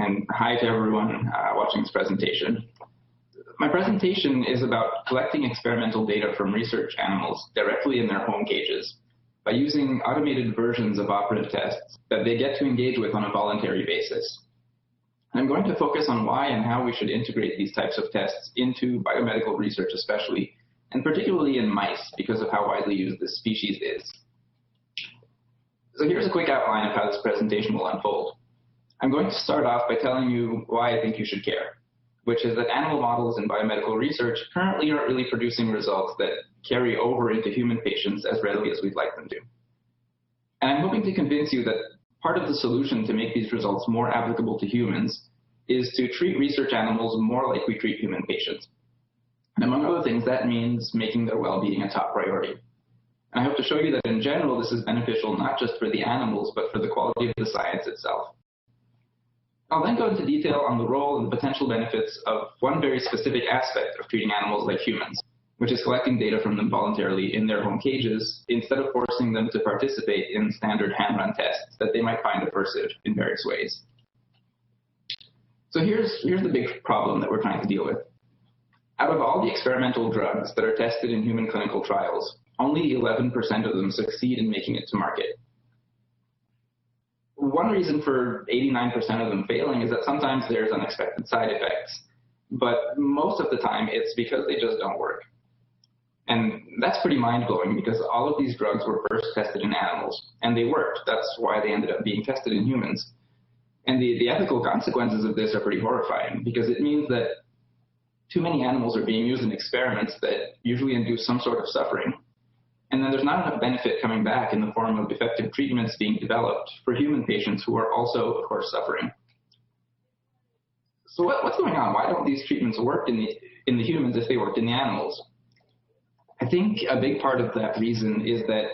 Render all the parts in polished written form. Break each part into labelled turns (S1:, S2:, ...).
S1: and hi to everyone watching this presentation. My presentation is about collecting experimental data from research animals directly in their home cages by using automated versions of operative tests that they get to engage with on a voluntary basis. I'm going to focus on why and how we should integrate these types of tests into biomedical research especially, and particularly in mice because of how widely used this species is. So here's a quick outline of how this presentation will unfold. I'm going to start off by telling you why I think you should care, which is that animal models in biomedical research currently aren't really producing results that carry over into human patients as readily as we'd like them to. And I'm hoping to convince you that part of the solution to make these results more applicable to humans is to treat research animals more like we treat human patients. And among other things, that means making their well-being a top priority. And I hope to show you that in general, this is beneficial not just for the animals, but for the quality of the science itself. I'll then go into detail on the role and the potential benefits of one very specific aspect of treating animals like humans, which is collecting data from them voluntarily in their home cages instead of forcing them to participate in standard hand-run tests that they might find aversive in various ways. So here's the big problem that we're trying to deal with. Out of all the experimental drugs that are tested in human clinical trials, only 11% of them succeed in making it to market. One reason for 89% of them failing is that sometimes there's unexpected side effects, but most of the time it's because they just don't work. And that's pretty mind-blowing because all of these drugs were first tested in animals, and they worked. That's why they ended up being tested in humans. And the ethical consequences of this are pretty horrifying because it means that too many animals are being used in experiments that usually induce some sort of suffering. And then there's not enough benefit coming back in the form of effective treatments being developed for human patients who are also, of course, suffering. So what's going on? Why don't these treatments work in the humans if they worked in the animals? I think a big part of that reason is that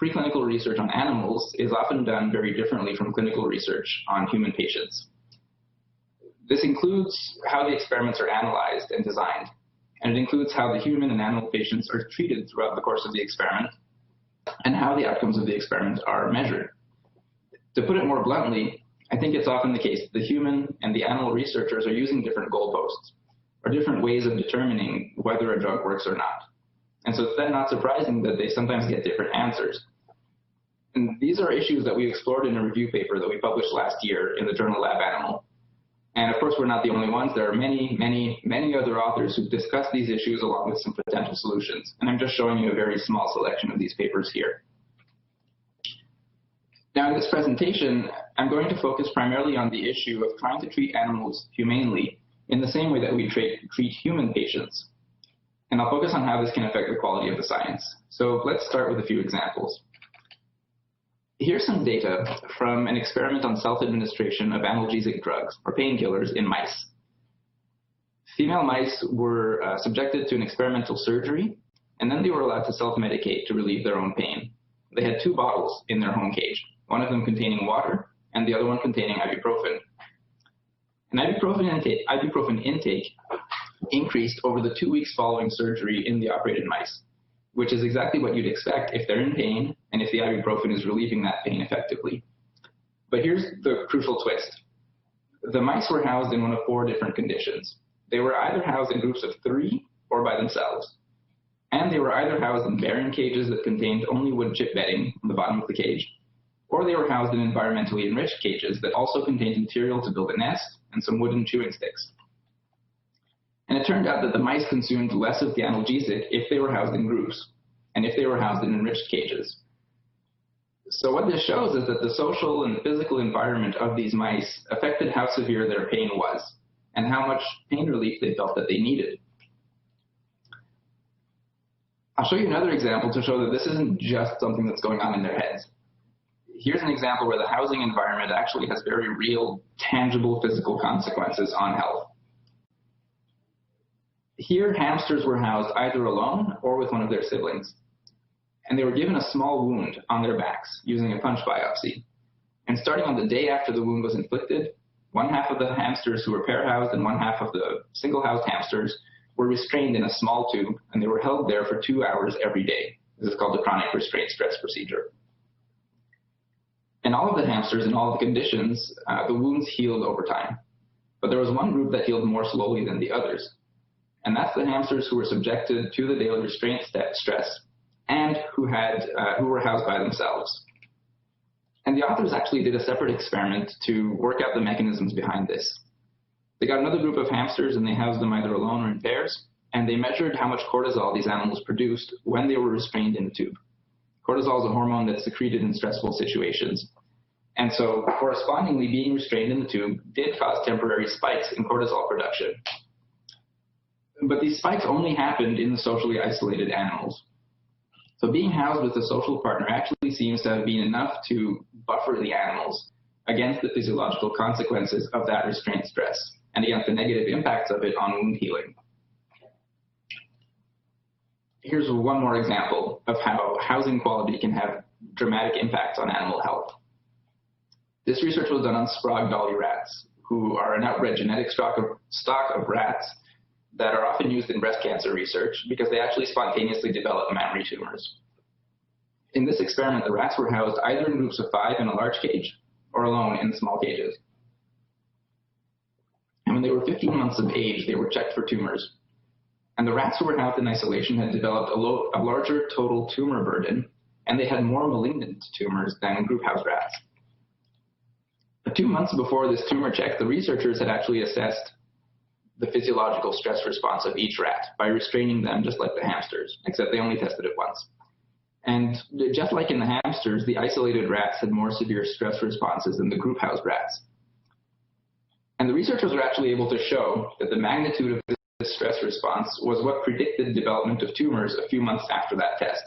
S1: preclinical research on animals is often done very differently from clinical research on human patients. This includes how the experiments are analyzed and designed. And it includes how the human and animal patients are treated throughout the course of the experiment and how the outcomes of the experiment are measured. To put it more bluntly, I think it's often the case that the human and the animal researchers are using different goalposts or different ways of determining whether a drug works or not. And so it's then not surprising that they sometimes get different answers. And these are issues that we explored in a review paper that we published last year in the journal Lab Animal. And of course, we're not the only ones. There are many, many, many other authors who've discussed these issues along with some potential solutions. And I'm just showing you a very small selection of these papers here. Now, in this presentation, I'm going to focus primarily on the issue of trying to treat animals humanely in the same way that we treat human patients. And I'll focus on how this can affect the quality of the science. So let's start with a few examples. Here's some data from an experiment on self-administration of analgesic drugs, or painkillers, in mice. Female mice were subjected to an experimental surgery, and then they were allowed to self-medicate to relieve their own pain. They had 2 bottles in their home cage, one of them containing water, and the other one containing ibuprofen. And ibuprofen intake increased over the 2 weeks following surgery in the operated mice, which is exactly what you'd expect if they're in pain and if the ibuprofen is relieving that pain effectively. But here's the crucial twist. The mice were housed in one of 4 different conditions. They were either housed in groups of 3 or by themselves. And they were either housed in barren cages that contained only wood chip bedding on the bottom of the cage, or they were housed in environmentally enriched cages that also contained material to build a nest and some wooden chewing sticks. And it turned out that the mice consumed less of the analgesic if they were housed in groups and if they were housed in enriched cages. So what this shows is that the social and physical environment of these mice affected how severe their pain was and how much pain relief they felt that they needed. I'll show you another example to show that this isn't just something that's going on in their heads. Here's an example where the housing environment actually has very real, tangible physical consequences on health. Here, hamsters were housed either alone or with one of their siblings. And they were given a small wound on their backs using a punch biopsy. And starting on the day after the wound was inflicted, one half of the hamsters who were pair-housed and one half of the single-housed hamsters were restrained in a small tube, and they were held there for 2 hours every day. This is called the chronic restraint stress procedure. And all of the hamsters in all of the conditions, the wounds healed over time. But there was one group that healed more slowly than the others. And that's the hamsters who were subjected to the daily restraint stress and who were housed by themselves. And the authors actually did a separate experiment to work out the mechanisms behind this. They got another group of hamsters and they housed them either alone or in pairs, and they measured how much cortisol these animals produced when they were restrained in the tube. Cortisol is a hormone that's secreted in stressful situations. And so correspondingly, being restrained in the tube did cause temporary spikes in cortisol production. But these spikes only happened in the socially isolated animals. So being housed with a social partner actually seems to have been enough to buffer the animals against the physiological consequences of that restraint stress and against the negative impacts of it on wound healing. Here's one more example of how housing quality can have dramatic impacts on animal health. This research was done on Sprague dolly rats, who are an outbred genetic stock of rats that are often used in breast cancer research because they actually spontaneously develop mammary tumors. In this experiment, the rats were housed either in groups of 5 in a large cage or alone in small cages. And when they were 15 months of age, they were checked for tumors. And the rats who were housed in isolation had developed a larger total tumor burden, and they had more malignant tumors than group house rats. But 2 months before this tumor check, the researchers had actually assessed the physiological stress response of each rat by restraining them just like the hamsters, except they only tested it once. And just like in the hamsters, the isolated rats had more severe stress responses than the group housed rats. And the researchers were actually able to show that the magnitude of this stress response was what predicted development of tumors a few months after that test.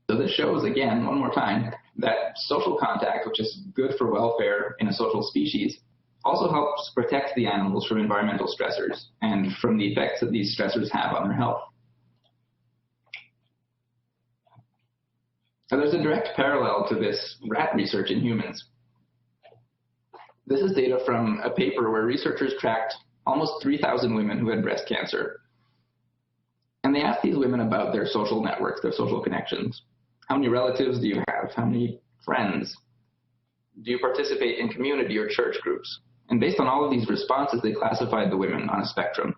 S1: So this shows, again, one more time, that social contact, which is good for welfare in a social species, also helps protect the animals from environmental stressors and from the effects that these stressors have on their health. Now, there's a direct parallel to this rat research in humans. This is data from a paper where researchers tracked almost 3,000 women who had breast cancer. And they asked these women about their social networks, their social connections. How many relatives do you have? How many friends? Do you participate in community or church groups? And based on all of these responses, they classified the women on a spectrum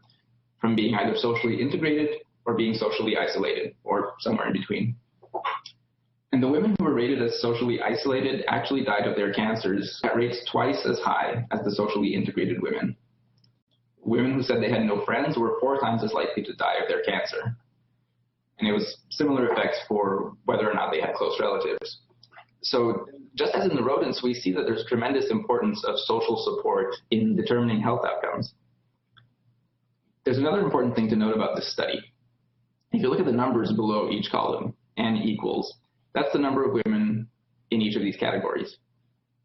S1: from being either socially integrated or being socially isolated, or somewhere in between. And the women who were rated as socially isolated actually died of their cancers at rates twice as high as the socially integrated women. Women who said they had no friends were 4 times as likely to die of their cancer. And it was similar effects for whether or not they had close relatives. So just as in the rodents, we see that there's tremendous importance of social support in determining health outcomes. There's another important thing to note about this study. If you look at the numbers below each column, N equals, that's the number of women in each of these categories.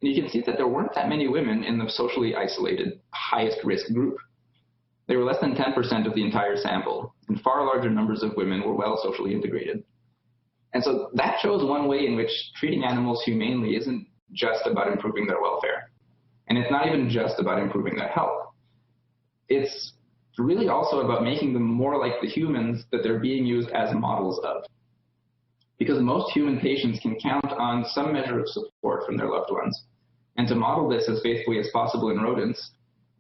S1: And you can see that there weren't that many women in the socially isolated, highest risk group. They were less than 10% of the entire sample, and far larger numbers of women were well socially integrated. And so that shows one way in which treating animals humanely isn't just about improving their welfare. And it's not even just about improving their health. It's really also about making them more like the humans that they're being used as models of. Because most human patients can count on some measure of support from their loved ones. And to model this as faithfully as possible in rodents,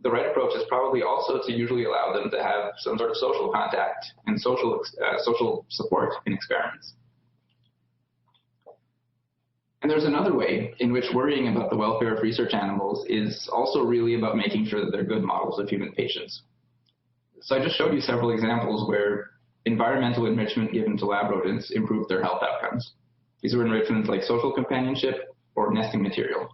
S1: the right approach is probably also to usually allow them to have some sort of social contact and social support in experiments. And there's another way in which worrying about the welfare of research animals is also really about making sure that they're good models of human patients. So I just showed you several examples where environmental enrichment given to lab rodents improved their health outcomes. These were enrichments like social companionship or nesting material.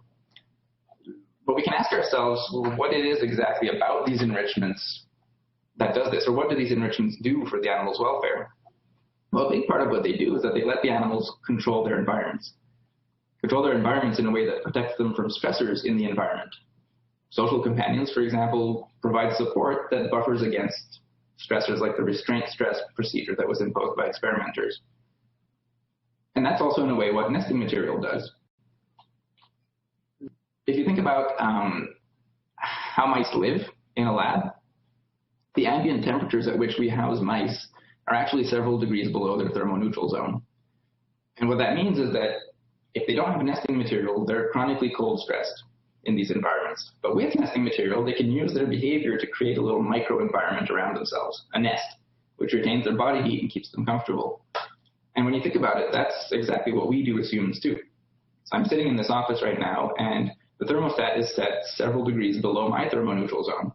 S1: But we can ask ourselves what it is exactly about these enrichments that does this, or what do these enrichments do for the animal's welfare? Well, a big part of what they do is that they let the animals control their environments in a way that protects them from stressors in the environment. Social companions, for example, provide support that buffers against stressors like the restraint stress procedure that was imposed by experimenters. And that's also, in a way, what nesting material does. If you think about how mice live in a lab, the ambient temperatures at which we house mice are actually several degrees below their thermoneutral zone. And what that means is that if they don't have nesting material, they're chronically cold stressed. in these environments. But with nesting material, they can use their behavior to create a little microenvironment around themselves, a nest, which retains their body heat and keeps them comfortable. And when you think about it, that's exactly what we do as humans too. So I'm sitting in this office right now, and the thermostat is set several degrees below my thermoneutral zone.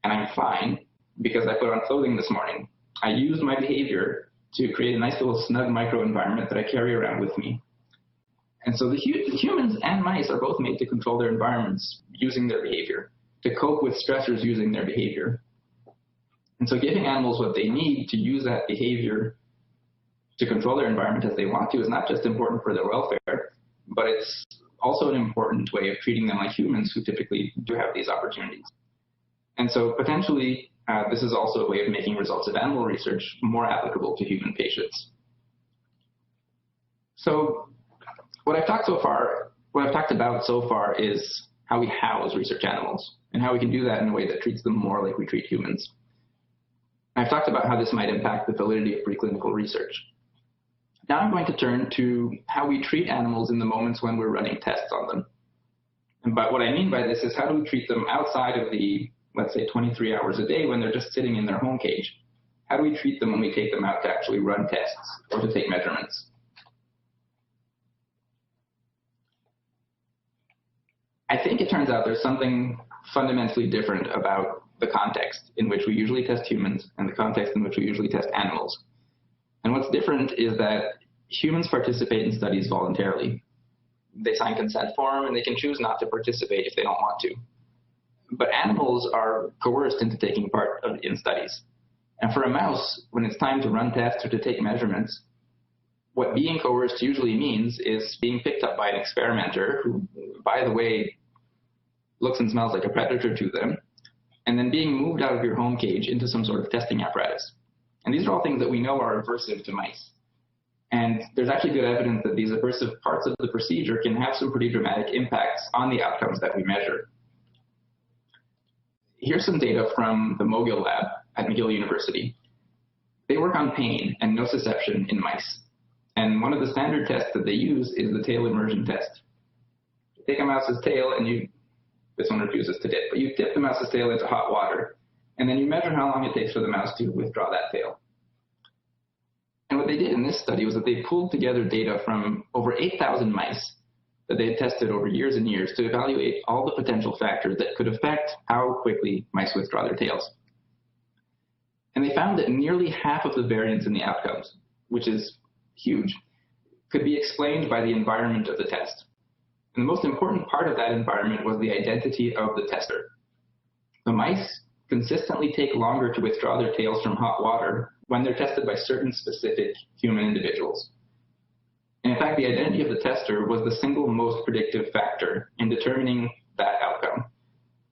S1: And I'm fine because I put on clothing this morning. I used my behavior to create a nice little snug microenvironment that I carry around with me. And so the humans and mice are both made to control their environments using their behavior, to cope with stressors using their behavior. And so giving animals what they need to use that behavior to control their environment as they want to is not just important for their welfare, but it's also an important way of treating them like humans who typically do have these opportunities. And so potentially, this is also a way of making results of animal research more applicable to human patients. So what I've talked about so far is how we house research animals and how we can do that in a way that treats them more like we treat humans. I've talked about how this might impact the validity of preclinical research. Now I'm going to turn to how we treat animals in the moments when we're running tests on them. But what I mean by this is how do we treat them outside of the, let's say, 23 hours a day when they're just sitting in their home cage? How do we treat them when we take them out to actually run tests or to take measurements? I think it turns out there's something fundamentally different about the context in which we usually test humans and the context in which we usually test animals. And what's different is that humans participate in studies voluntarily. They sign consent form and they can choose not to participate if they don't want to. But animals are coerced into taking part in studies. And for a mouse, when it's time to run tests or to take measurements, what being coerced usually means is being picked up by an experimenter who, by the way, looks and smells like a predator to them, and then being moved out of your home cage into some sort of testing apparatus. And these are all things that we know are aversive to mice. And there's actually good evidence that these aversive parts of the procedure can have some pretty dramatic impacts on the outcomes that we measure. Here's some data from the McGill lab at McGill University. They work on pain and nociception in mice. And one of the standard tests that they use is the tail immersion test. You take a mouse's tail and this one refuses to dip, but you dip the mouse's tail into hot water, and then you measure how long it takes for the mouse to withdraw that tail. And what they did in this study was that they pulled together data from over 8,000 mice that they had tested over years and years to evaluate all the potential factors that could affect how quickly mice withdraw their tails. And they found that nearly half of the variance in the outcomes, which is huge, could be explained by the environment of the test. And the most important part of that environment was the identity of the tester. The mice consistently take longer to withdraw their tails from hot water when they're tested by certain specific human individuals. And in fact, the identity of the tester was the single most predictive factor in determining that outcome.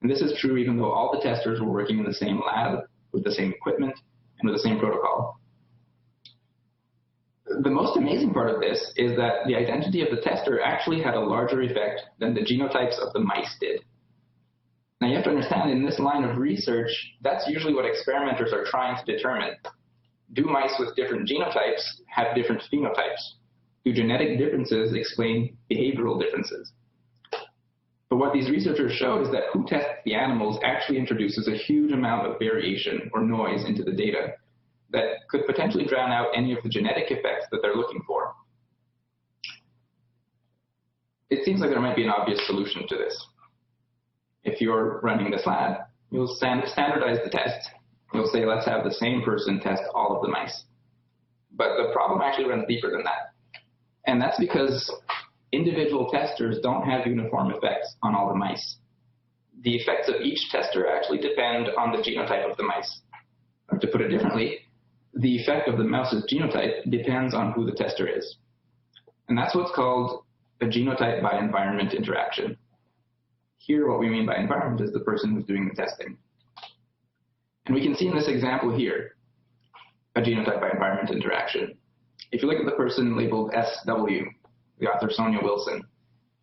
S1: And this is true even though all the testers were working in the same lab, with the same equipment, and with the same protocol. The most amazing part of this is that the identity of the tester actually had a larger effect than the genotypes of the mice did. Now you have to understand, in this line of research, that's usually what experimenters are trying to determine. Do mice with different genotypes have different phenotypes? Do genetic differences explain behavioral differences? But what these researchers showed is that who tests the animals actually introduces a huge amount of variation or noise into the data that could potentially drown out any of the genetic effects that they're looking for. It seems like there might be an obvious solution to this. If you're running this lab, you'll standardize the test. You'll say, let's have the same person test all of the mice. But the problem actually runs deeper than that. And that's because individual testers don't have uniform effects on all the mice. The effects of each tester actually depend on the genotype of the mice. Or to put it differently, the effect of the mouse's genotype depends on who the tester is. And that's what's called a genotype by environment interaction. Here, what we mean by environment is the person who's doing the testing. And we can see in this example here, a genotype by environment interaction. If you look at the person labeled SW, the author Sonia Wilson,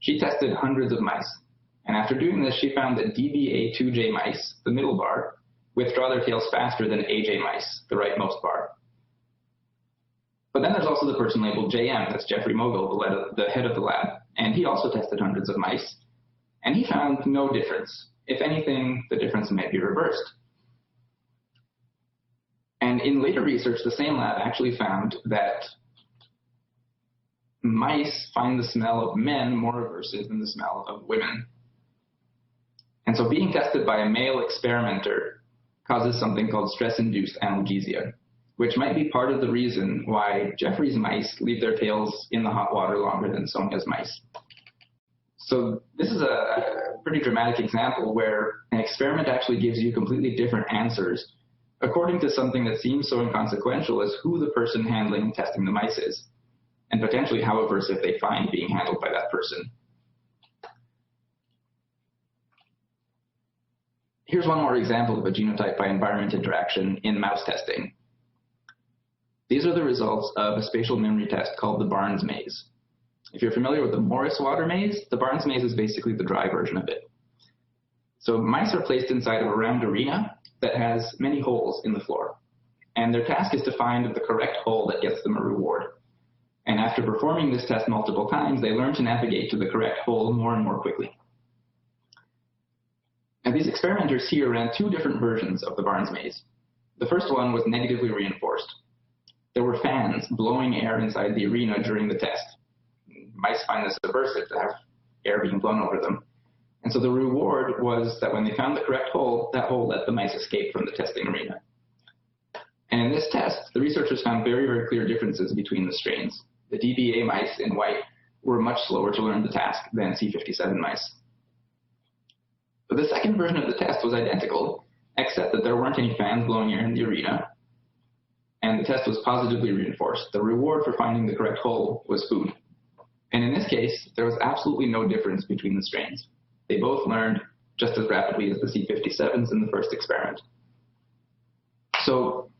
S1: she tested hundreds of mice. And after doing this, she found that DBA2J mice, the middle bar, withdraw their tails faster than AJ mice, the rightmost bar. But then there's also the person labeled JM, that's Jeffrey Mogul, the head of the lab, and he also tested hundreds of mice. And he found no difference. If anything, the difference might be reversed. And in later research, the same lab actually found that mice find the smell of men more aversive than the smell of women. And so being tested by a male experimenter causes something called stress-induced analgesia, which might be part of the reason why Jeffrey's mice leave their tails in the hot water longer than Sonia's mice. So this is a pretty dramatic example where an experiment actually gives you completely different answers according to something that seems so inconsequential as who the person handling and testing the mice is, and potentially how aversive they find being handled by that person. Here's one more example of a genotype by environment interaction in mouse testing. These are the results of a spatial memory test called the Barnes maze. If you're familiar with the Morris water maze, the Barnes maze is basically the dry version of it. So mice are placed inside of a round arena that has many holes in the floor. And their task is to find the correct hole that gets them a reward. And after performing this test multiple times, they learn to navigate to the correct hole more and more quickly. And these experimenters here ran two different versions of the Barnes maze. The first one was negatively reinforced. There were fans blowing air inside the arena during the test. Mice find this aversive to have air being blown over them. And so the reward was that when they found the correct hole, that hole let the mice escape from the testing arena. And in this test, the researchers found very, very clear differences between the strains. The DBA mice in white were much slower to learn the task than C57 mice. But the second version of the test was identical, except that there weren't any fans blowing air in the arena, and the test was positively reinforced. The reward for finding the correct hole was food. And in this case, there was absolutely no difference between the strains. They both learned just as rapidly as the C57s in the first experiment. So,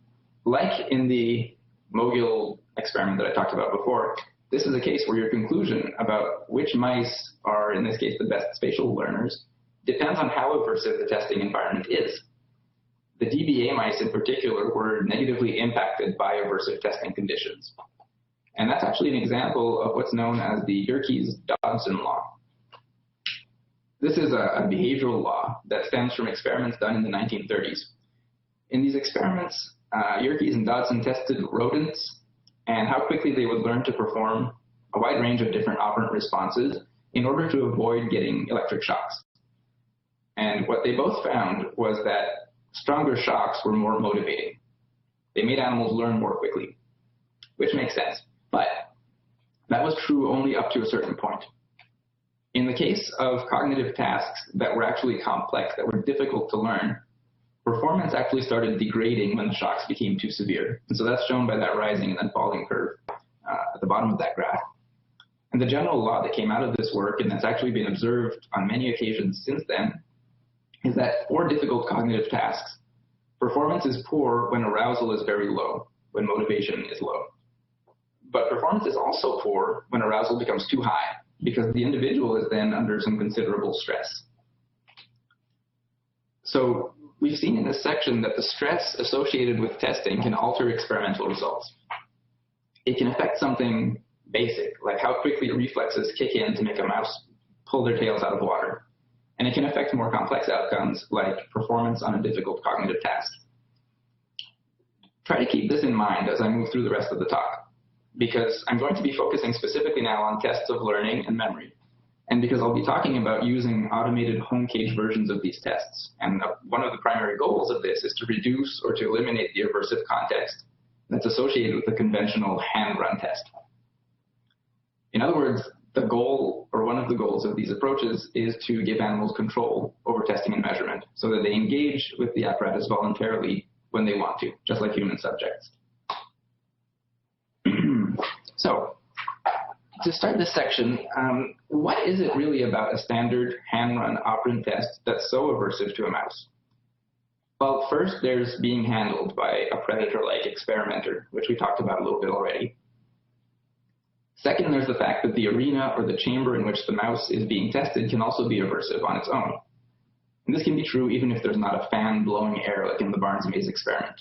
S1: like in the McGill experiment that I talked about before, this is a case where your conclusion about which mice are, in this case, the best spatial learners depends on how aversive the testing environment is. The DBA mice in particular were negatively impacted by aversive testing conditions. And that's actually an example of what's known as the Yerkes-Dodson law. This is a behavioral law that stems from experiments done in the 1930s. In these experiments, Yerkes and Dodson tested rodents and how quickly they would learn to perform a wide range of different operant responses in order to avoid getting electric shocks. And what they both found was that stronger shocks were more motivating. They made animals learn more quickly, which makes sense. But that was true only up to a certain point. In the case of cognitive tasks that were actually complex, that were difficult to learn, performance actually started degrading when the shocks became too severe. And so that's shown by that rising and then falling curve at the bottom of that graph. And the general law that came out of this work, and that's actually been observed on many occasions since then, is that for difficult cognitive tasks, performance is poor when arousal is very low, when motivation is low. But performance is also poor when arousal becomes too high, because the individual is then under some considerable stress. So we've seen in this section that the stress associated with testing can alter experimental results. It can affect something basic, like how quickly reflexes kick in to make a mouse pull their tails out of water. And it can affect more complex outcomes, like performance on a difficult cognitive task. Try to keep this in mind as I move through the rest of the talk, because I'm going to be focusing specifically now on tests of learning and memory, and because I'll be talking about using automated home cage versions of these tests. And one of the primary goals of this is to reduce or to eliminate the aversive context that's associated with the conventional hand-run test. In other words, the goal, or one of the goals of these approaches, is to give animals control over testing and measurement so that they engage with the apparatus voluntarily when they want to, just like human subjects. So, to start this section, what is it really about a standard hand-run operant test that's so aversive to a mouse? Well, first, there's being handled by a predator-like experimenter, which we talked about a little bit already. Second, there's the fact that the arena or the chamber in which the mouse is being tested can also be aversive on its own. And this can be true even if there's not a fan blowing air like in the Barnes maze experiment.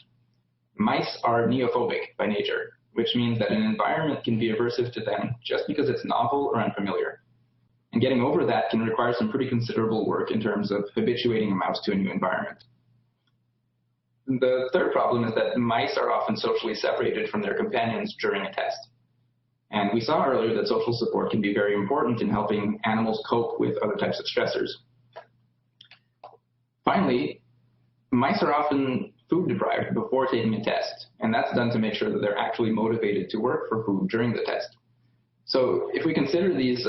S1: Mice are neophobic by nature, which means that an environment can be aversive to them just because it's novel or unfamiliar. And getting over that can require some pretty considerable work in terms of habituating a mouse to a new environment. The third problem is that mice are often socially separated from their companions during a test. And we saw earlier that social support can be very important in helping animals cope with other types of stressors. Finally, mice are often food deprived before taking a test, and that's done to make sure that they're actually motivated to work for food during the test. So if we consider these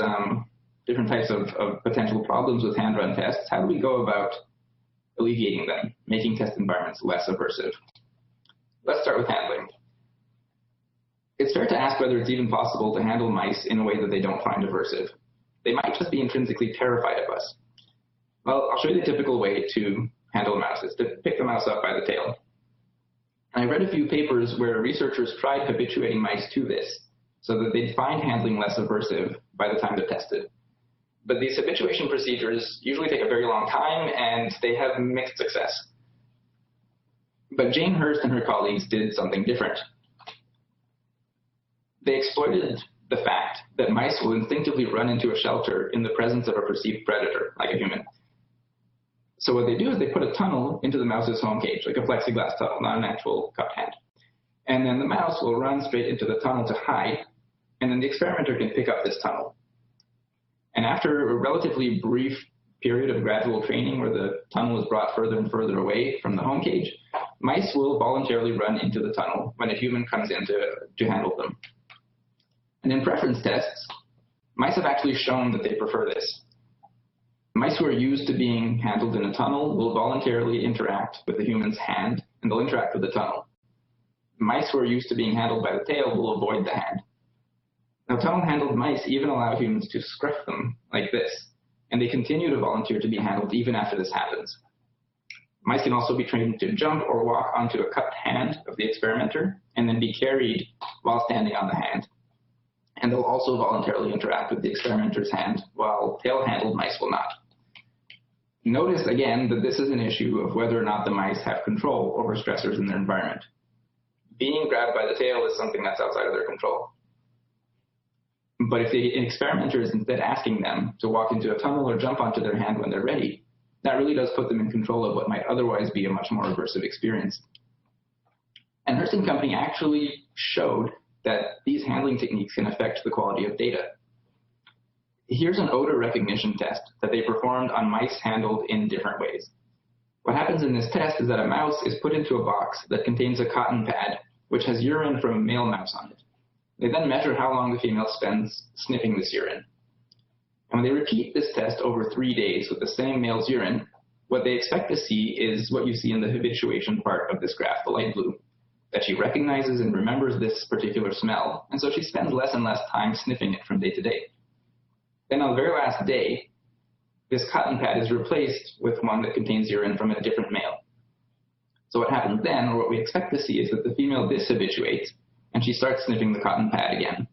S1: different types of potential problems with hand-run tests, how do we go about alleviating them, making test environments less aversive? Let's start with handling. It's fair to ask whether it's even possible to handle mice in a way that they don't find aversive. They might just be intrinsically terrified of us. Well, I'll show you the typical way to handle a mouse. It's to pick the mouse up by the tail. I read a few papers where researchers tried habituating mice to this so that they'd find handling less aversive by the time they're tested. But these habituation procedures usually take a very long time, and they have mixed success. But Jane Hurst and her colleagues did something different. They exploited the fact that mice will instinctively run into a shelter in the presence of a perceived predator, like a human. So what they do is they put a tunnel into the mouse's home cage, like a plexiglass tunnel, not an actual cupped hand. And then the mouse will run straight into the tunnel to hide, and then the experimenter can pick up this tunnel. And after a relatively brief period of gradual training where the tunnel is brought further and further away from the home cage, mice will voluntarily run into the tunnel when a human comes in to handle them. And in preference tests, mice have actually shown that they prefer this. Mice who are used to being handled in a tunnel will voluntarily interact with the human's hand, and they'll interact with the tunnel. Mice who are used to being handled by the tail will avoid the hand. Now, tunnel-handled mice even allow humans to scruff them like this, and they continue to volunteer to be handled even after this happens. Mice can also be trained to jump or walk onto a cupped hand of the experimenter and then be carried while standing on the hand. And they'll also voluntarily interact with the experimenter's hand, while tail-handled mice will not. Notice again that this is an issue of whether or not the mice have control over stressors in their environment. Being grabbed by the tail is something that's outside of their control. But if the experimenter is instead asking them to walk into a tunnel or jump onto their hand when they're ready, that really does put them in control of what might otherwise be a much more aversive experience. And Hurst and company actually showed that these handling techniques can affect the quality of data. Here's an odor recognition test that they performed on mice handled in different ways. What happens in this test is that a mouse is put into a box that contains a cotton pad, which has urine from a male mouse on it. They then measure how long the female spends sniffing this urine. And when they repeat this test over 3 days with the same male's urine, what they expect to see is what you see in the habituation part of this graph, the light blue, that she recognizes and remembers this particular smell, and so she spends less and less time sniffing it from day to day. Then on the very last day, this cotton pad is replaced with one that contains urine from a different male. So what happens then, or what we expect to see, is that the female dishabituates, and she starts sniffing the cotton pad again.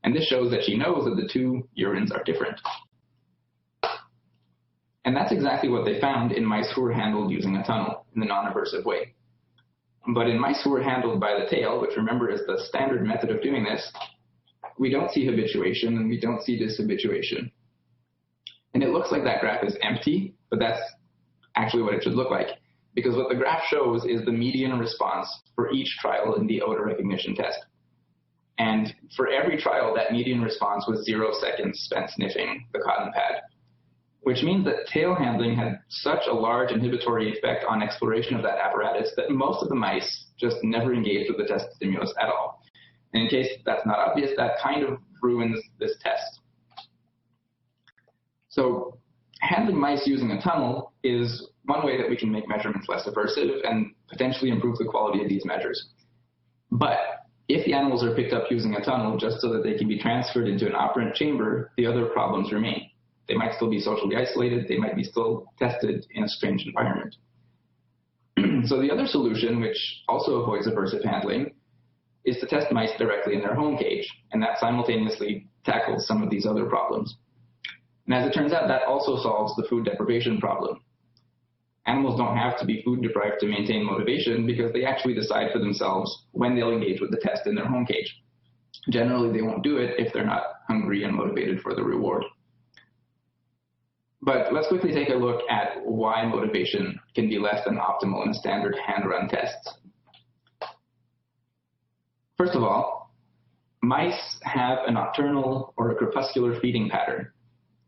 S1: And this shows that she knows that the two urines are different. And that's exactly what they found in mice who were handled using a tunnel in the non-aversive way. But in mice who were handled by the tail, which remember is the standard method of doing this, we don't see habituation and we don't see dishabituation. And it looks like that graph is empty, but that's actually what it should look like. Because what the graph shows is the median response for each trial in the odor recognition test. And for every trial, that median response was 0 seconds spent sniffing the cotton pad, which means that tail handling had such a large inhibitory effect on exploration of that apparatus that most of the mice just never engaged with the test stimulus at all. And in case that's not obvious, that kind of ruins this test. So handling mice using a tunnel is one way that we can make measurements less aversive and potentially improve the quality of these measures. But if the animals are picked up using a tunnel just so that they can be transferred into an operant chamber, the other problems remain. They might still be socially isolated. They might be still tested in a strange environment. So the other solution, which also avoids aversive handling, is to test mice directly in their home cage, and that simultaneously tackles some of these other problems. And as it turns out, that also solves the food deprivation problem. Animals don't have to be food deprived to maintain motivation because they actually decide for themselves when they'll engage with the test in their home cage. Generally, they won't do it if they're not hungry and motivated for the reward. But let's quickly take a look at why motivation can be less than optimal in a standard hand-run test. First of all, mice have a nocturnal or a crepuscular feeding pattern.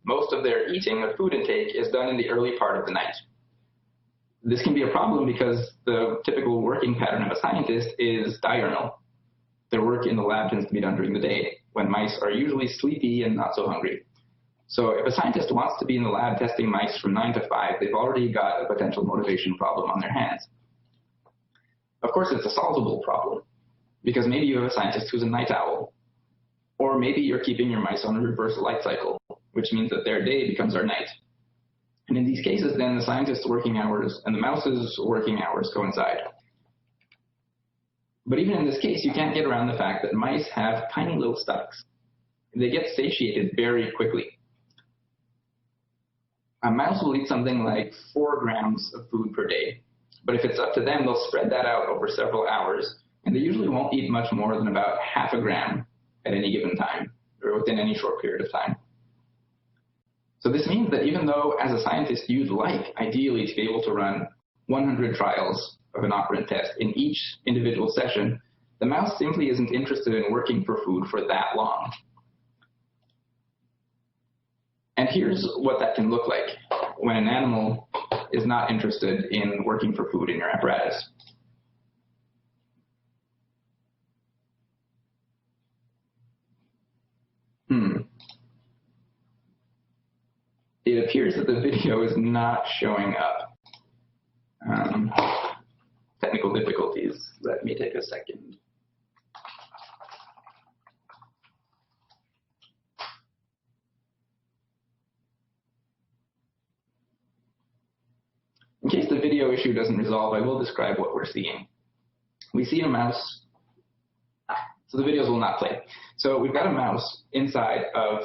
S1: Most of their eating or food intake is done in the early part of the night. This can be a problem because the typical working pattern of a scientist is diurnal. Their work in the lab tends to be done during the day, when mice are usually sleepy and not so hungry. So if a scientist wants to be in the lab testing mice from 9 to 5, they've already got a potential motivation problem on their hands. Of course, it's a solvable problem, because maybe you have a scientist who's a night owl, or maybe you're keeping your mice on a reverse light cycle, which means that their day becomes our night. And in these cases, then the scientist's working hours and the mouse's working hours coincide. But even in this case, you can't get around the fact that mice have tiny little stomachs. They get satiated very quickly. A mouse will eat something like 4 grams of food per day. But if it's up to them, they'll spread that out over several hours, and they usually won't eat much more than about half a gram at any given time, or within any short period of time. So this means that even though, as a scientist, you'd like, ideally, to be able to run 100 trials of an operant test in each individual session, the mouse simply isn't interested in working for food for that long. And here's what that can look like when an animal is not interested in working for food in your apparatus. It appears that the video is not showing up. Technical difficulties. Let me take a second. In case the video issue doesn't resolve, I will describe what we're seeing. We see a mouse. So the videos will not play. So we've got a mouse inside of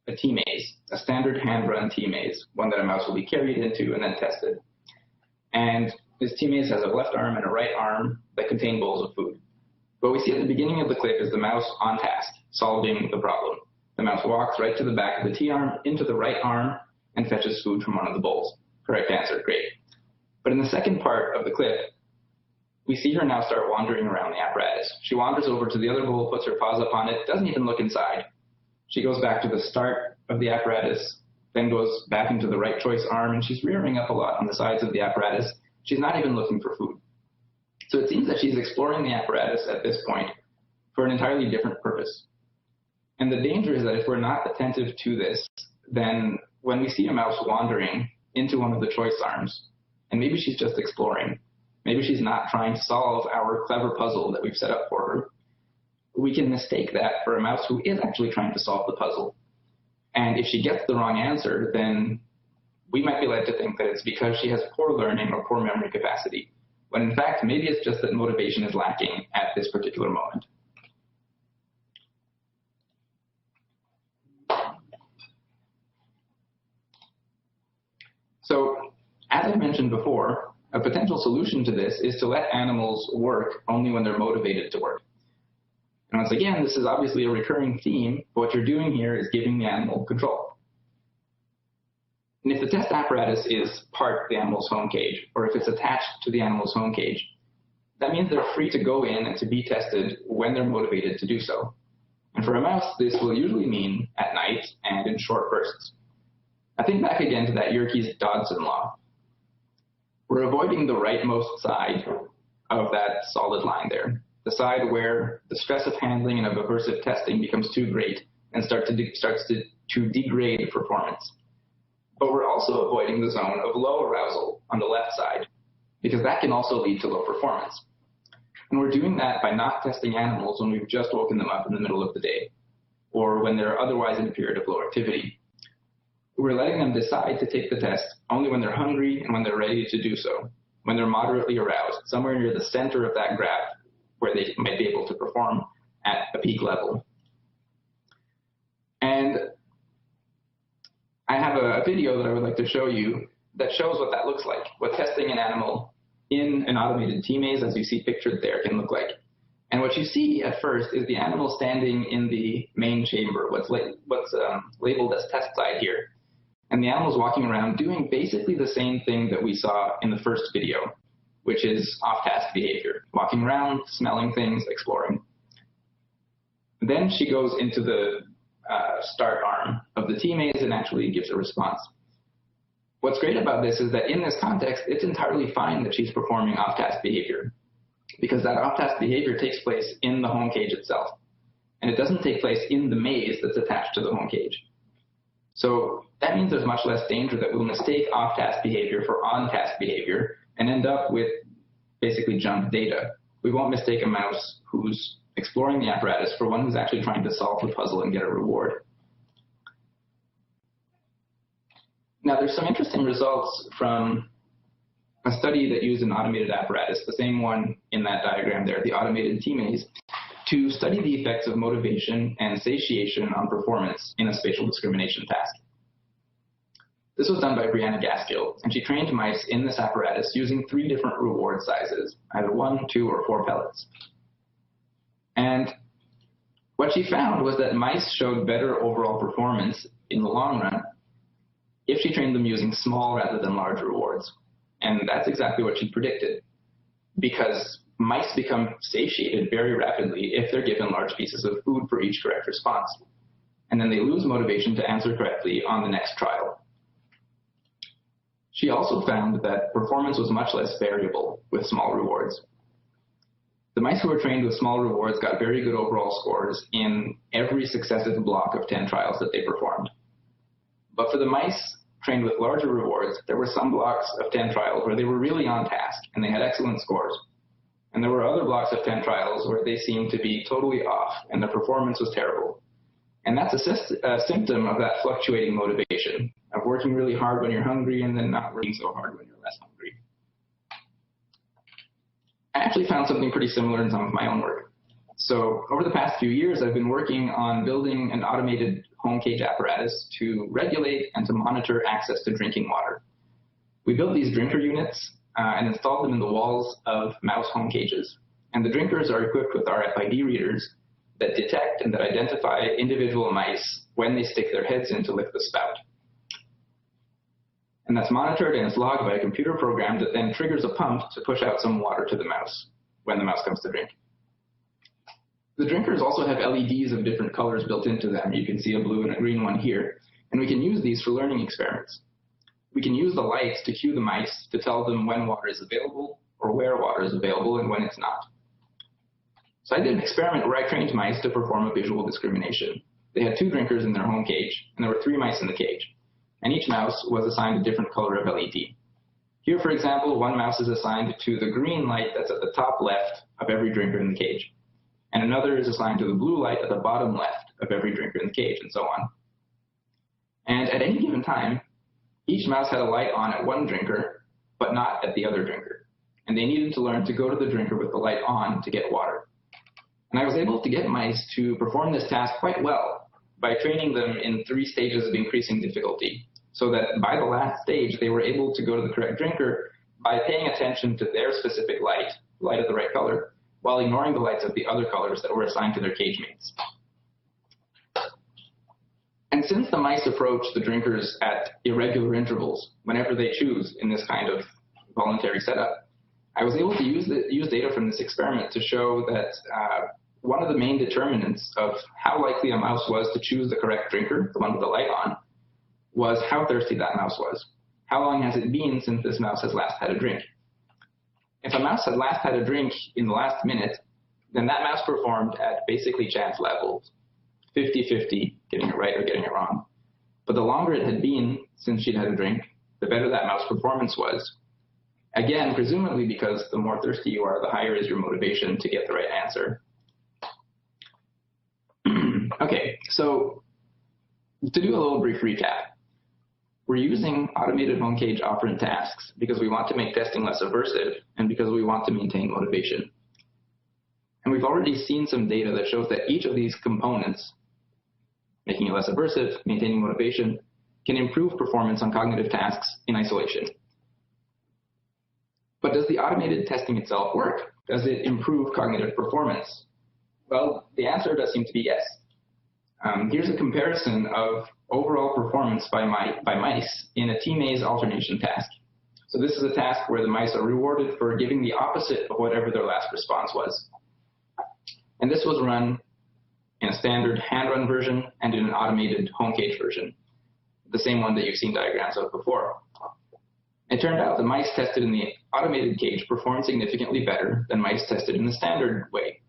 S1: a T-maze, a standard hand-run T-maze, one that a mouse will be carried into and then tested. And this T-maze has a left arm and a right arm that contain bowls of food. What we see at the beginning of the clip is the mouse on task, solving the problem. The mouse walks right to the back of the T-arm, into the right arm, and fetches food from one of the bowls. Correct answer, great. But in the second part of the clip, we see her now start wandering around the apparatus. She wanders over to the other bowl, puts her paws up on it, doesn't even look inside. She goes back to the start of the apparatus, then goes back into the right choice arm, and she's rearing up a lot on the sides of the apparatus. She's not even looking for food. So it seems that she's exploring the apparatus at this point for an entirely different purpose. And the danger is that if we're not attentive to this, then when we see a mouse wandering into one of the choice arms, and maybe she's just exploring, maybe she's not trying to solve our clever puzzle that we've set up for her, we can mistake that for a mouse who is actually trying to solve the puzzle. And if she gets the wrong answer, then we might be led to think that it's because she has poor learning or poor memory capacity, when in fact, maybe it's just that motivation is lacking at this particular moment. So, as I mentioned before, a potential solution to this is to let animals work only when they're motivated to work. And once again, this is obviously a recurring theme, but what you're doing here is giving the animal control. And if the test apparatus is part of the animal's home cage, or if it's attached to the animal's home cage, that means they're free to go in and to be tested when they're motivated to do so. And for a mouse, this will usually mean at night and in short bursts. I think back again to that Yerkes-Dodson law. We're avoiding the rightmost side of that solid line there, the side where the stress of handling and of aversive testing becomes too great and starts to degrade performance. But we're also avoiding the zone of low arousal on the left side, because that can also lead to low performance. And we're doing that by not testing animals when we've just woken them up in the middle of the day, or when they're otherwise in a period of low activity. We're letting them decide to take the test only when they're hungry and when they're ready to do so, when they're moderately aroused, somewhere near the center of that graph where they might be able to perform at a peak level. And I have a video that I would like to show you that shows what that looks like, what testing an animal in an automated T-maze, as you see pictured there, can look like. And what you see at first is the animal standing in the main chamber, what's labeled as test side here. And the animal's walking around doing basically the same thing that we saw in the first video, which is off-task behavior, walking around, smelling things, exploring. Then she goes into the start arm of the T-maze and actually gives a response. What's great about this is that in this context, it's entirely fine that she's performing off-task behavior, because that off-task behavior takes place in the home cage itself, and it doesn't take place in the maze that's attached to the home cage. So that means there's much less danger that we'll mistake off-task behavior for on-task behavior and end up with basically junk data. We won't mistake a mouse who's exploring the apparatus for one who's actually trying to solve the puzzle and get a reward. Now, there's some interesting results from a study that used an automated apparatus, the same one in that diagram there, the automated T-maze, to study the effects of motivation and satiation on performance in a spatial discrimination task. This was done by Brianna Gaskill, and she trained mice in this apparatus using 3 different reward sizes, either 1, 2, or 4 pellets. And what she found was that mice showed better overall performance in the long run if she trained them using small rather than large rewards. And that's exactly what she predicted, because mice become satiated very rapidly if they're given large pieces of food for each correct response. And then they lose motivation to answer correctly on the next trial. She also found that performance was much less variable with small rewards. The mice who were trained with small rewards got very good overall scores in every successive block of 10 trials that they performed. But for the mice trained with larger rewards, there were some blocks of 10 trials where they were really on task and they had excellent scores. And there were other blocks of 10 trials where they seemed to be totally off and the performance was terrible. And that's a symptom of that fluctuating motivation, of working really hard when you're hungry and then not working so hard when you're less hungry. I actually found something pretty similar in some of my own work. So over the past few years, I've been working on building an automated home cage apparatus to regulate and to monitor access to drinking water. We built these drinker units and installed them in the walls of mouse home cages. And the drinkers are equipped with RFID readers that detect and that identify individual mice when they stick their heads in to lick the spout. And that's monitored and it's logged by a computer program that then triggers a pump to push out some water to the mouse when the mouse comes to drink. The drinkers also have LEDs of different colors built into them. You can see a blue and a green one here. And we can use these for learning experiments. We can use the lights to cue the mice to tell them when water is available or where water is available and when it's not. So I did an experiment where I trained mice to perform a visual discrimination. They had 2 drinkers in their home cage, and there were 3 mice in the cage. And each mouse was assigned a different color of LED. Here, for example, one mouse is assigned to the green light that's at the top left of every drinker in the cage. And another is assigned to the blue light at the bottom left of every drinker in the cage, and so on. And at any given time, each mouse had a light on at one drinker, but not at the other drinker. And they needed to learn to go to the drinker with the light on to get water. And I was able to get mice to perform this task quite well by training them in 3 stages of increasing difficulty, so that by the last stage, they were able to go to the correct drinker by paying attention to their specific light, light of the right color, while ignoring the lights of the other colors that were assigned to their cage mates. And since the mice approach the drinkers at irregular intervals, whenever they choose in this kind of voluntary setup, I was able to use data from this experiment to show that one of the main determinants of how likely a mouse was to choose the correct drinker, the one with the light on, was how thirsty that mouse was. How long has it been since this mouse has last had a drink? If a mouse had last had a drink in the last minute, then that mouse performed at basically chance levels, 50-50, getting it right or getting it wrong. But the longer it had been since she'd had a drink, the better that mouse performance was. Again, presumably because the more thirsty you are, the higher is your motivation to get the right answer. Okay, so to do a little brief recap, we're using automated home cage operant tasks because we want to make testing less aversive and because we want to maintain motivation. And we've already seen some data that shows that each of these components, making it less aversive, maintaining motivation, can improve performance on cognitive tasks in isolation. But does the automated testing itself work? Does it improve cognitive performance? Well, the answer does seem to be yes. Here's a comparison of overall performance by mice in a T-maze alternation task. So this is a task where the mice are rewarded for giving the opposite of whatever their last response was. And this was run in a standard hand-run version and in an automated home cage version, the same one that you've seen diagrams of before. It turned out the mice tested in the automated cage performed significantly better than mice tested in the standard way.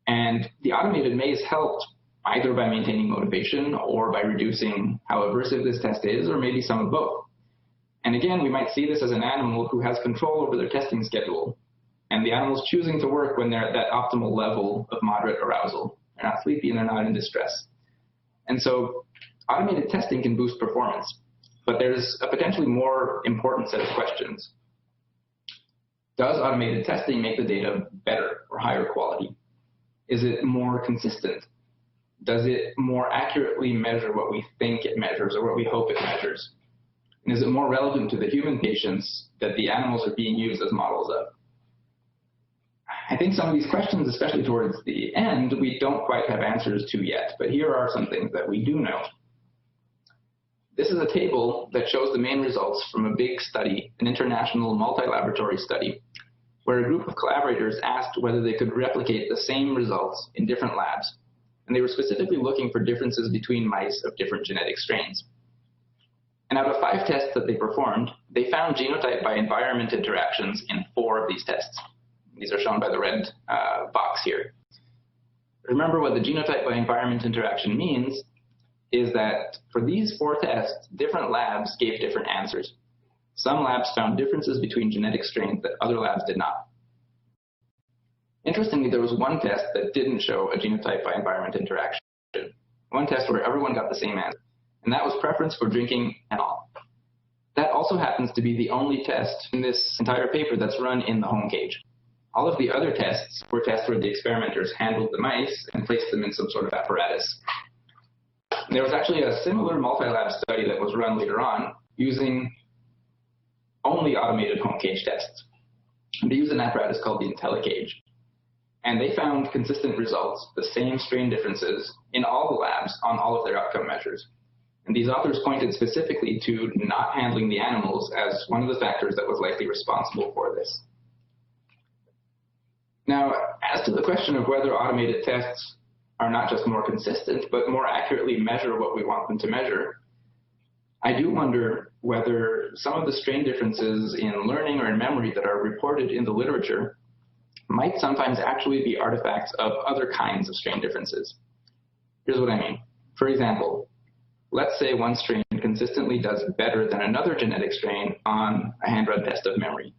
S1: And the automated maze helped either by maintaining motivation or by reducing how aversive this test is, or maybe some of both. And again, we might see this as an animal who has control over their testing schedule, and the animal's choosing to work when they're at that optimal level of moderate arousal. They're not sleepy and they're not in distress. And so automated testing can boost performance, but there's a potentially more important set of questions. Does automated testing make the data better or higher quality? Is it more consistent? Does it more accurately measure what we think it measures or what we hope it measures? And is it more relevant to the human patients that the animals are being used as models of? I think some of these questions, especially towards the end, we don't quite have answers to yet, but here are some things that we do know. This is a table that shows the main results from a big study, an international multi-laboratory study, where a group of collaborators asked whether they could replicate the same results in different labs. And they were specifically looking for differences between mice of different genetic strains. And out of 5 tests that they performed, they found genotype by environment interactions in 4 of these tests. These are shown by the red box here. Remember, what the genotype by environment interaction means is that for these 4 tests, different labs gave different answers. Some labs found differences between genetic strains that other labs did not. Interestingly, there was one test that didn't show a genotype by environment interaction. One test where everyone got the same answer, and that was preference for drinking ethanol. That also happens to be the only test in this entire paper that's run in the home cage. All of the other tests were tests where the experimenters handled the mice and placed them in some sort of apparatus. There was actually a similar multi-lab study that was run later on using only automated home cage tests. They used an apparatus called the IntelliCage. And they found consistent results, the same strain differences in all the labs on all of their outcome measures. And these authors pointed specifically to not handling the animals as one of the factors that was likely responsible for this. Now, as to the question of whether automated tests are not just more consistent, but more accurately measure what we want them to measure, I do wonder whether some of the strain differences in learning or in memory that are reported in the literature might sometimes actually be artifacts of other kinds of strain differences. Here's what I mean. For example, let's say one strain consistently does better than another genetic strain on a hand-run test of memory.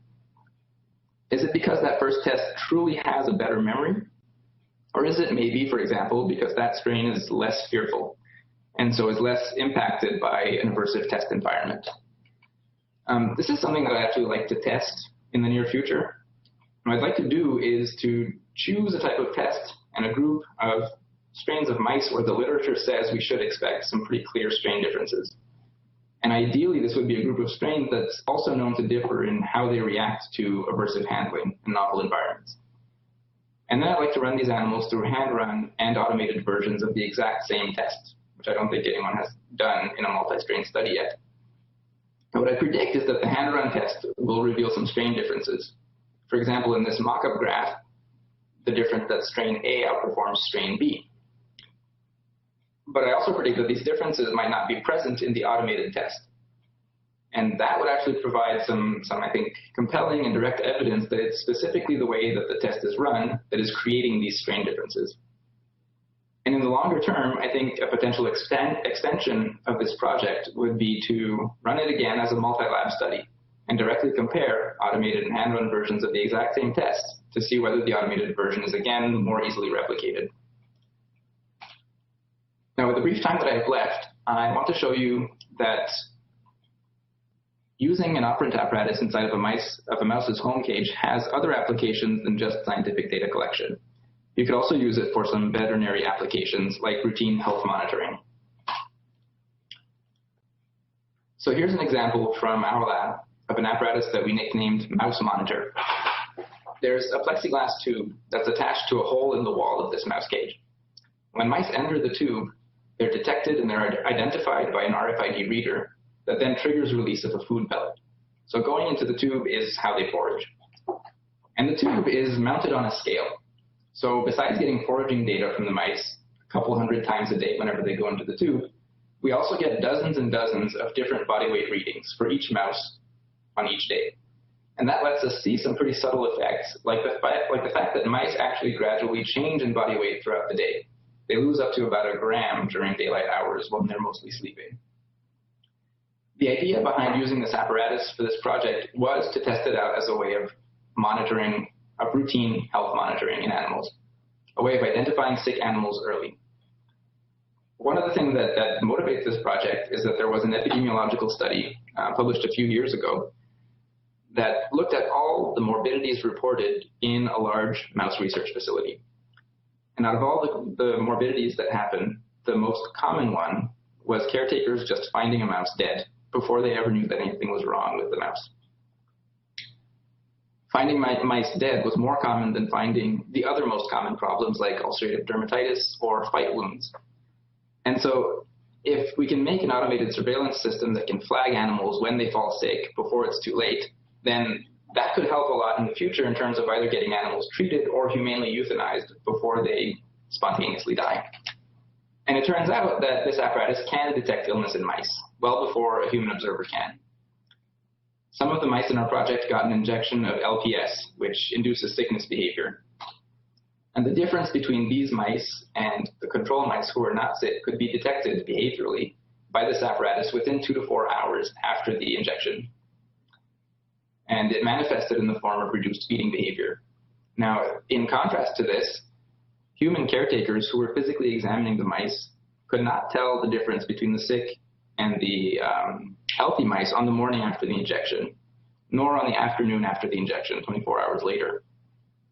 S1: Is it because that first test truly has a better memory? Or is it maybe, for example, because that strain is less fearful and so is less impacted by an aversive test environment? This is something that I'd actually like to test in the near future. What I'd like to do is to choose a type of test and a group of strains of mice where the literature says we should expect some pretty clear strain differences. And ideally, this would be a group of strains that's also known to differ in how they react to aversive handling in novel environments. And then I'd like to run these animals through hand-run and automated versions of the exact same test, which I don't think anyone has done in a multi-strain study yet. And what I predict is that the hand-run test will reveal some strain differences. For example, in this mock-up graph, the difference that strain A outperforms strain B. But I also predict that these differences might not be present in the automated test. And that would actually provide some, I think, compelling and direct evidence that it's specifically the way that the test is run that is creating these strain differences. And in the longer term, I think a potential extension of this project would be to run it again as a multi-lab study and directly compare automated and hand-run versions of the exact same test to see whether the automated version is again more easily replicated. Now, with the brief time that I have left, I want to show you that using an operant apparatus inside of a mouse's home cage has other applications than just scientific data collection. You could also use it for some veterinary applications like routine health monitoring. So here's an example from our lab of an apparatus that we nicknamed Mouse Monitor. There's a plexiglass tube that's attached to a hole in the wall of this mouse cage. When mice enter the tube, they're detected and they're identified by an RFID reader that then triggers release of a food pellet. So going into the tube is how they forage. And the tube is mounted on a scale. So besides getting foraging data from the mice a couple hundred times a day whenever they go into the tube, we also get dozens and dozens of different body weight readings for each mouse on each day. And that lets us see some pretty subtle effects, like the fact that mice actually gradually change in body weight throughout the day. They lose up to about a gram during daylight hours when they're mostly sleeping. The idea behind using this apparatus for this project was to test it out as a way of monitoring, of routine health monitoring in animals, a way of identifying sick animals early. One of the things that motivates this project is that there was an epidemiological study published a few years ago that looked at all the morbidities reported in a large mouse research facility. And out of all the morbidities that happened, the most common one was caretakers just finding a mouse dead before they ever knew that anything was wrong with the mouse. Finding mice dead was more common than finding the other most common problems like ulcerative dermatitis or fight wounds. And so if we can make an automated surveillance system that can flag animals when they fall sick before it's too late, then that could help a lot in the future in terms of either getting animals treated or humanely euthanized before they spontaneously die. And it turns out that this apparatus can detect illness in mice well before a human observer can. Some of the mice in our project got an injection of LPS, which induces sickness behavior. And the difference between these mice and the control mice who are not sick could be detected behaviorally by this apparatus within 2 to 4 hours after the injection. And it manifested in the form of reduced feeding behavior. Now, in contrast to this, human caretakers who were physically examining the mice could not tell the difference between the sick and the healthy mice on the morning after the injection, nor on the afternoon after the injection, 24 hours later.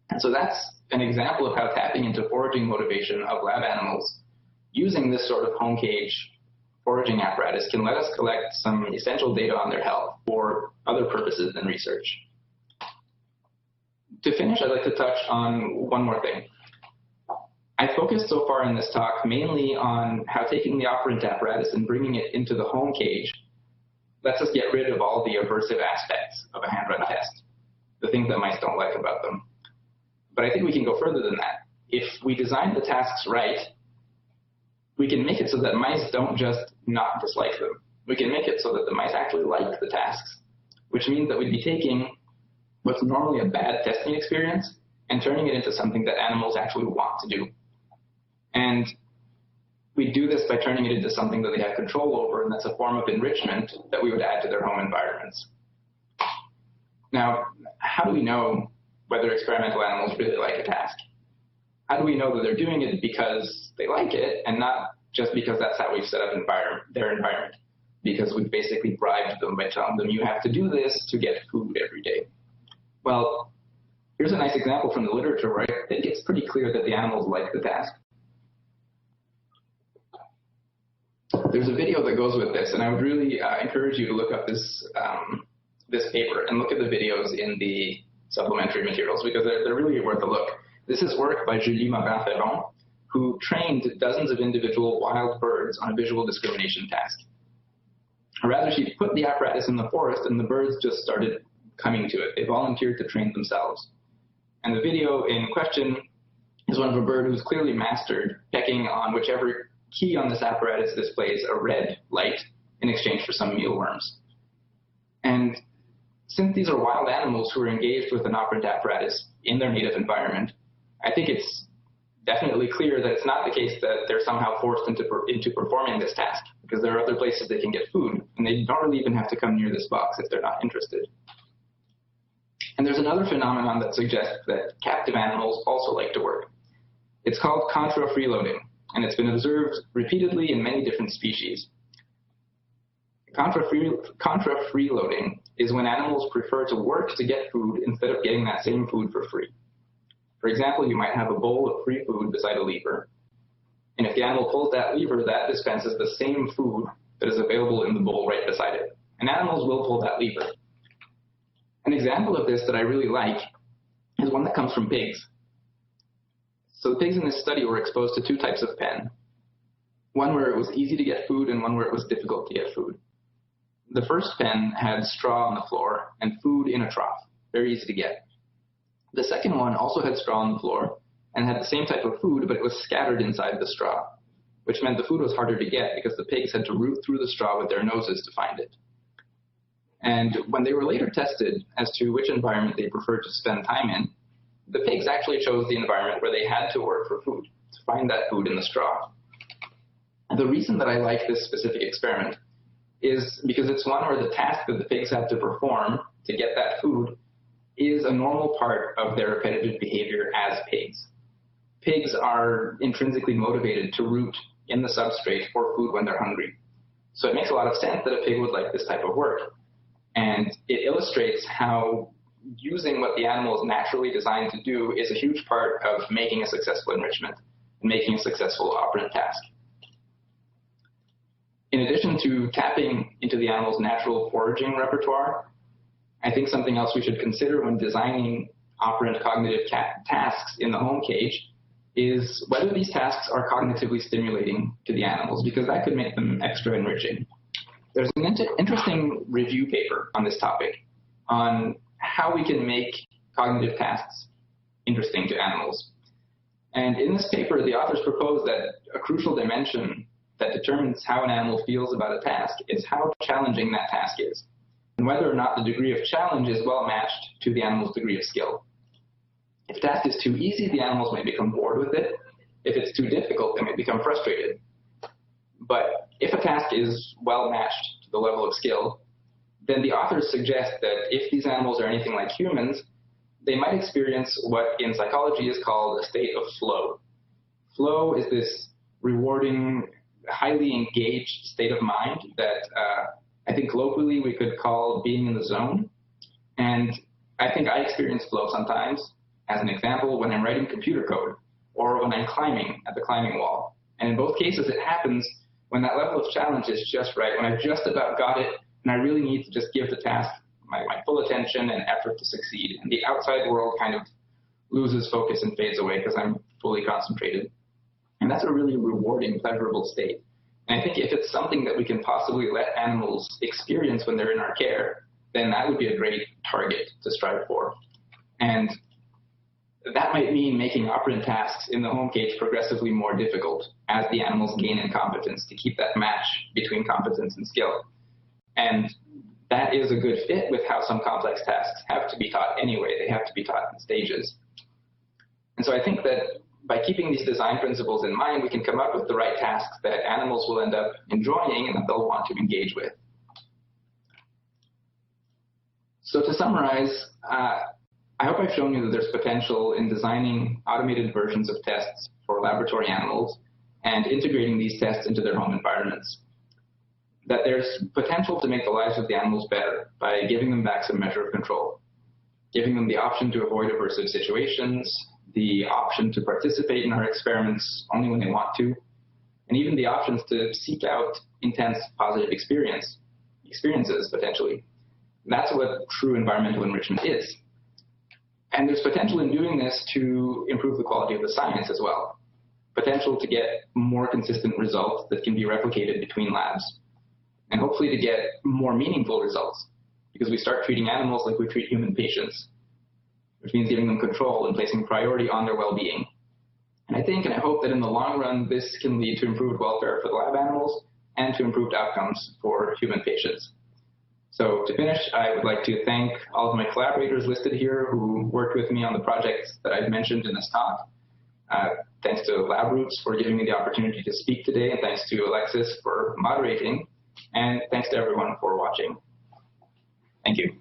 S1: And so that's an example of how tapping into foraging motivation of lab animals using this sort of home cage foraging apparatus can let us collect some essential data on their health for other purposes than research. To finish, I'd like to touch on one more thing. I focused so far in this talk mainly on how taking the operant apparatus and bringing it into the home cage lets us get rid of all the aversive aspects of a hand-run test, the things that mice don't like about them. But I think we can go further than that. If we design the tasks right, we can make it so that mice don't just not dislike them. We can make it so that the mice actually like the tasks, which means that we'd be taking what's normally a bad testing experience and turning it into something that animals actually want to do. And we do this by turning it into something that they have control over, and that's a form of enrichment that we would add to their home environments. Now, how do we know whether experimental animals really like a task? How do we know that they're doing it because they like it and not just because that's how we've set up their environment? Because we've basically bribed them by telling them you have to do this to get food every day. Well, here's a nice example from the literature where I think it's pretty clear that the animals like the task. There's a video that goes with this, and I would really encourage you to look up this paper and look at the videos in the supplementary materials because they're really worth a look. This is work by Julie Morin-Ferron, who trained dozens of individual wild birds on a visual discrimination task. Or rather, she put the apparatus in the forest and the birds just started coming to it. They volunteered to train themselves. And the video in question is one of a bird who's clearly mastered pecking on whichever key on this apparatus displays a red light in exchange for some mealworms. And since these are wild animals who are engaged with an operant apparatus in their native environment, I think it's definitely clear that it's not the case that they're somehow forced into performing this task, because there are other places they can get food, and they don't really even have to come near this box if they're not interested. And there's another phenomenon that suggests that captive animals also like to work. It's called Contra Freeloading, and it's been observed repeatedly in many different species. Contra Freeloading is when animals prefer to work to get food instead of getting that same food for free. For example, you might have a bowl of free food beside a lever, and if the animal pulls that lever, that dispenses the same food that is available in the bowl right beside it. And animals will pull that lever. An example of this that I really like is one that comes from pigs. So the pigs in this study were exposed to two types of pen, one where it was easy to get food and one where it was difficult to get food. The first pen had straw on the floor and food in a trough, very easy to get. The second one also had straw on the floor and had the same type of food, but it was scattered inside the straw, which meant the food was harder to get because the pigs had to root through the straw with their noses to find it. And when they were later tested as to which environment they preferred to spend time in, the pigs actually chose the environment where they had to work for food, to find that food in the straw. And the reason that I like this specific experiment is because it's one where the task that the pigs have to perform to get that food is a normal part of their repetitive behavior as pigs. Pigs are intrinsically motivated to root in the substrate for food when they're hungry. So it makes a lot of sense that a pig would like this type of work. And it illustrates how using what the animal is naturally designed to do is a huge part of making a successful enrichment and making a successful operant task. In addition to tapping into the animal's natural foraging repertoire, I think something else we should consider when designing operant cognitive tasks in the home cage is whether these tasks are cognitively stimulating to the animals, because that could make them extra enriching. There's an interesting review paper on this topic on how we can make cognitive tasks interesting to animals. And in this paper, the authors propose that a crucial dimension that determines how an animal feels about a task is how challenging that task is, and whether or not the degree of challenge is well matched to the animal's degree of skill. If a task is too easy, the animals may become bored with it. If it's too difficult, they may become frustrated. But if a task is well matched to the level of skill, then the authors suggest that if these animals are anything like humans, they might experience what in psychology is called a state of flow. Flow is this rewarding, highly engaged state of mind that I think colloquially we could call being in the zone. And I think I experience flow sometimes, as an example, when I'm writing computer code or when I'm climbing at the climbing wall. And in both cases, it happens when that level of challenge is just right, when I've just about got it and I really need to just give the task my full attention and effort to succeed. And the outside world kind of loses focus and fades away because I'm fully concentrated. And that's a really rewarding, pleasurable state. And I think if it's something that we can possibly let animals experience when they're in our care, then that would be a great target to strive for. And that might mean making operant tasks in the home cage progressively more difficult as the animals gain in competence to keep that match between competence and skill. And that is a good fit with how some complex tasks have to be taught anyway. They have to be taught in stages. And so I think that by keeping these design principles in mind, we can come up with the right tasks that animals will end up enjoying and that they'll want to engage with. So to summarize, I hope I've shown you that there's potential in designing automated versions of tests for laboratory animals and integrating these tests into their home environments. That there's potential to make the lives of the animals better by giving them back some measure of control, giving them the option to avoid aversive situations, the option to participate in our experiments only when they want to, and even the options to seek out intense positive experiences potentially. That's what true environmental enrichment is. And there's potential in doing this to improve the quality of the science as well. Potential to get more consistent results that can be replicated between labs. And hopefully to get more meaningful results, because we start treating animals like we treat human patients, which means giving them control and placing priority on their well-being. And I think and I hope that in the long run, this can lead to improved welfare for the lab animals and to improved outcomes for human patients. So to finish, I would like to thank all of my collaborators listed here who worked with me on the projects that I've mentioned in this talk. Thanks to Labroots for giving me the opportunity to speak today, and thanks to Alexis for moderating, and thanks to everyone for watching. Thank you.